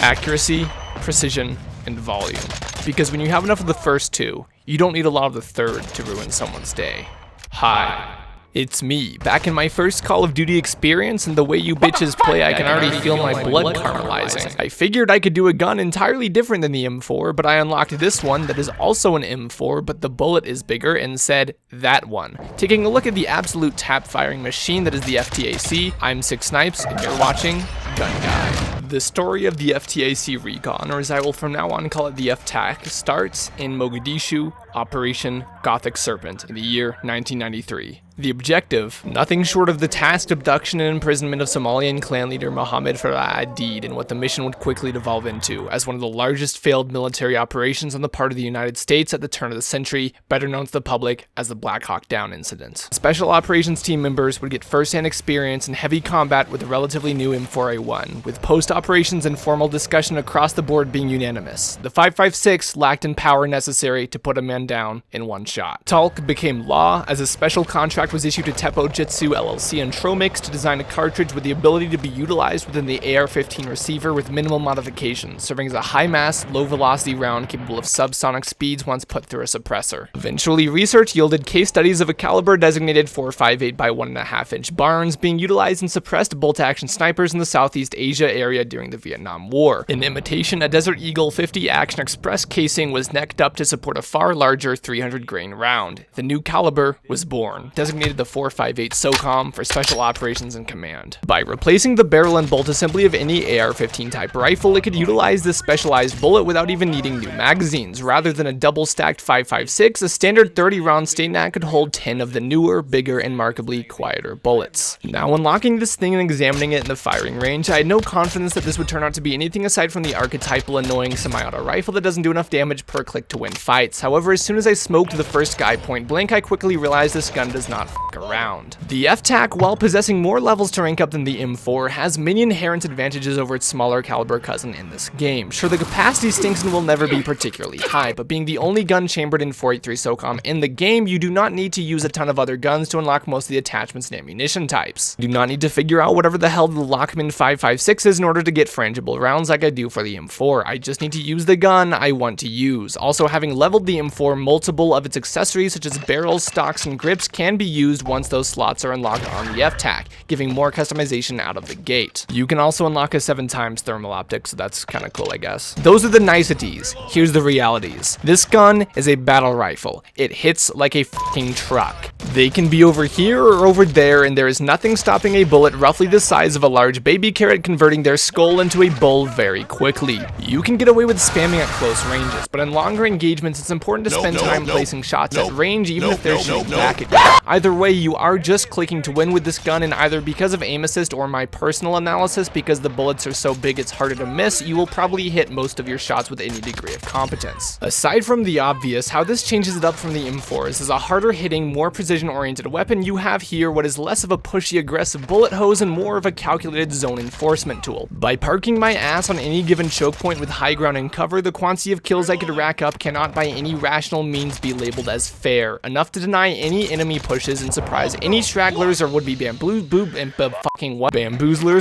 Accuracy, precision, and volume. Because when you have enough of the first two, you don't need a lot of the third to ruin someone's day. Hi. It's me, back in my first Call of Duty experience, and the way you bitches play I can already feel my blood caramelizing. I figured I could do a gun entirely different than the M4, but I unlocked this one that is also an M4, but the bullet is bigger, and said, that one. Taking a look at the absolute tap-firing machine that is the FTAC, I'm Six Snipes, and you're watching Gun Guy. The story of the FTAC Recon, or as I will from now on call it the FTAC, starts in Mogadishu, Operation Gothic Serpent, in the year 1993. The objective, nothing short of the tasked abduction and imprisonment of Somalian clan leader Mohammed Farah Adid in what the mission would quickly devolve into as one of the largest failed military operations on the part of the United States at the turn of the century, better known to the public as the Black Hawk Down incident. Special operations team members would get first-hand experience in heavy combat with the relatively new M4A1, with post-operations and formal discussion across the board being unanimous. The 5.56 lacked in power necessary to put a man down in one shot. Talc became law as a special contract was issued to Tepo Jitsu LLC and Tromix to design a cartridge with the ability to be utilized within the AR-15 receiver with minimal modifications, serving as a high-mass, low-velocity round capable of subsonic speeds once put through a suppressor. Eventually, research yielded case studies of a caliber designated 4.58 by 1.5-inch Barnes being utilized in suppressed bolt-action snipers in the Southeast Asia area during the Vietnam War. In imitation, a Desert Eagle 50 Action Express casing was necked up to support a far larger 300-grain round. The new caliber was born, designated the 4.58 Socom for special operations and command. By replacing the barrel and bolt assembly of any AR-15 type rifle, it could utilize this specialized bullet without even needing new magazines. Rather than a double-stacked 5.56, a standard 30-round Stay-Nat could hold 10 of the newer, bigger, and markedly quieter bullets. Now unlocking this thing and examining it in the firing range, I had no confidence that this would turn out to be anything aside from the archetypal annoying semi-auto rifle that doesn't do enough damage per click to win fights. However, as soon as I smoked the first guy point blank, I quickly realized this gun does not f*** around. The FTAC, while possessing more levels to rank up than the M4, has many inherent advantages over its smaller caliber cousin in this game. Sure, the capacity stinks and will never be particularly high, but being the only gun chambered in 4.83 Socom in the game, you do not need to use a ton of other guns to unlock most of the attachments and ammunition types. You do not need to figure out whatever the hell the Lockman 5.56 is in order to get frangible rounds like I do for the M4. I just need to use the gun I want to use. Also, having leveled the M4, multiple of its accessories such as barrels, stocks, and grips can be used once those slots are unlocked on the FTAC, giving more customization out of the gate. You can also unlock a 7x thermal optic, so that's kind of cool, I guess. Those are the niceties. Here's the realities. This gun is a battle rifle. It hits like a fucking truck. They can be over here or over there, and there is nothing stopping a bullet roughly the size of a large baby carrot converting their skull into a bull very quickly. You can get away with spamming at close ranges, but in longer engagements, it's important to spend time placing shots at range, even if they're shooting back at you. Either way, you are just clicking to win with this gun, and either because of aim assist or my personal analysis, because the bullets are so big it's harder to miss, you will probably hit most of your shots with any degree of competence. Aside from the obvious, how this changes it up from the M4s is a harder hitting, more precision-oriented weapon. You have here what is less of a pushy, aggressive bullet hose and more of a calculated zone enforcement tool. By parking my ass on any given choke point with high ground and cover, the quantity of kills I could rack up cannot by any rational means be labeled as fair, enough to deny any enemy pushes and surprise any stragglers or would-be bamboozlers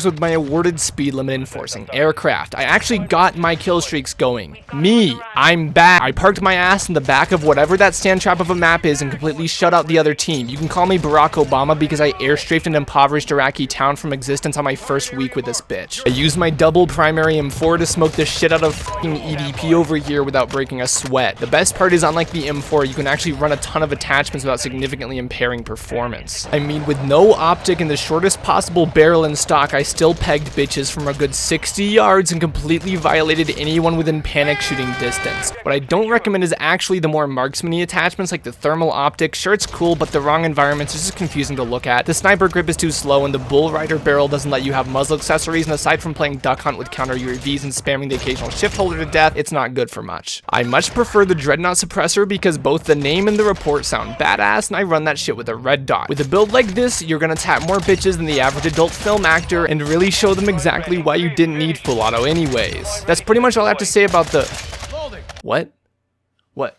with my awarded speed limit enforcing aircraft. I actually got my kill streaks going. Me, I'm back. I parked my ass in the back of whatever that stand trap of a map is and completely shut out the other team. You can call me Barack Obama because I airstrafed an impoverished Iraqi town from existence on my first week with this bitch. I used my double primary M4 to smoke the shit out of fucking EDP over here without breaking a sweat. The best part is, unlike the M4, you can actually run a ton of attachments without significantly impairing performance. I mean, with no optic and the shortest possible barrel in stock, I still pegged bitches from a good 60 yards and completely violated anyone within panic shooting distance. What I don't recommend is actually the more marksman-y attachments like the thermal optic. Sure, it's cool, but the wrong environments is just confusing to look at. The sniper grip is too slow, and the bull rider barrel doesn't let you have muzzle accessories, and aside from playing duck hunt with counter UAVs and spamming the occasional shift holder to death, it's not good for much. I much prefer the Dreadnought suppressor because both the name and the report sound badass, and I run that shit with a red dot. With a build like this, you're gonna tap more bitches than the average adult film actor and really show them exactly why you didn't need full auto anyways. That's pretty much all I have to say about the... What? What?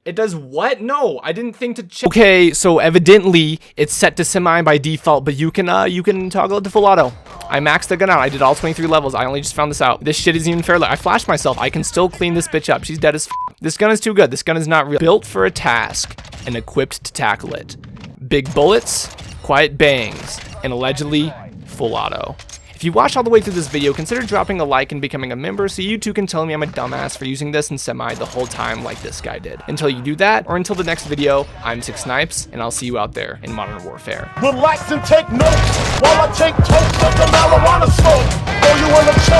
It does what? No, I didn't think to check. Okay, so evidently it's set to semi by default, but you can toggle it to full auto. I maxed the gun out. I did all 23 levels. I only just found this out. This shit isn't even fair. I flashed myself. I can still clean this bitch up. She's dead as f. This gun is too good. This gun is not real. Built for a task and equipped to tackle it. Big bullets, quiet bangs, and allegedly full auto. If you watched all the way through this video, consider dropping a like and becoming a member so you too can tell me I'm a dumbass for using this in semi the whole time like this guy did. Until you do that, or until the next video, I'm SixSnipes, and I'll see you out there in Modern Warfare. Relax and take notes while I take toast of the marijuana smoke. Throw you in the choke.